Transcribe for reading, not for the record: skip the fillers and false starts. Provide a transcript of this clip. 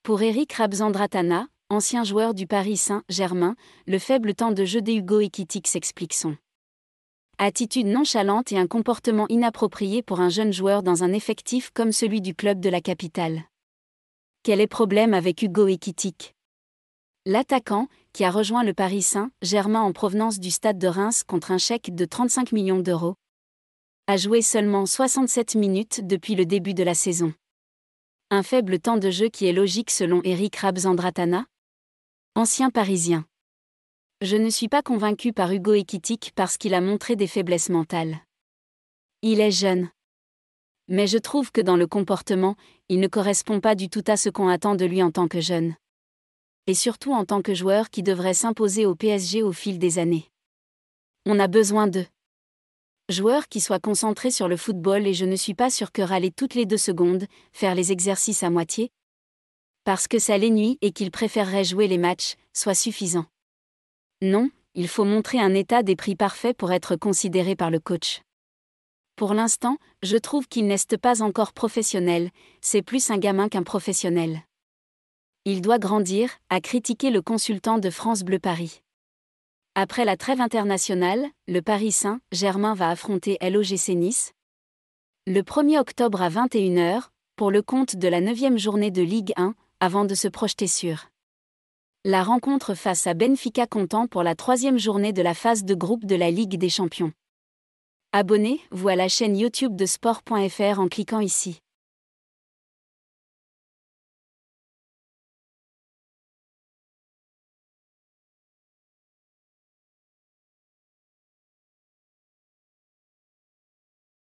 Pour Eric Rabzandratana, ancien joueur du Paris Saint-Germain, le faible temps de jeu d'Hugo Ekitike s'explique son attitude nonchalante et un comportement inapproprié pour un jeune joueur dans un effectif comme celui du club de la capitale. Quel est le problème avec Hugo Ekitike? L'attaquant, qui a rejoint le Paris Saint-Germain en provenance du Stade de Reims contre un chèque de 35 millions d'euros, a joué seulement 67 minutes depuis le début de la saison. Un faible temps de jeu qui est logique selon Eric Rabzandratana, ancien parisien. Je ne suis pas convaincu par Hugo Ekitike parce qu'il a montré des faiblesses mentales. Il est jeune. Mais je trouve que dans le comportement, il ne correspond pas du tout à ce qu'on attend de lui en tant que jeune. Et surtout en tant que joueur qui devrait s'imposer au PSG au fil des années. On a besoin de joueurs qui soient concentrés sur le football et je ne suis pas sûr que râler toutes les 2 secondes, faire les exercices à moitié, parce que ça l'ennuie et qu'il préférerait jouer les matchs, soit suffisant. Non, il faut montrer un état d'esprit parfait pour être considéré par le coach. Pour l'instant, je trouve qu'il n'est pas encore professionnel, c'est plus un gamin qu'un professionnel. Il doit grandir, a critiqué le consultant de France Bleu Paris. Après la trêve internationale, le Paris Saint-Germain va affronter l'OGC Nice le 1er octobre à 21h, pour le compte de la 9e journée de Ligue 1, avant de se projeter sur la rencontre face à Benfica comptant pour la 3e journée de la phase de groupe de la Ligue des Champions. Abonnez-vous à la chaîne YouTube de sport.fr en cliquant ici.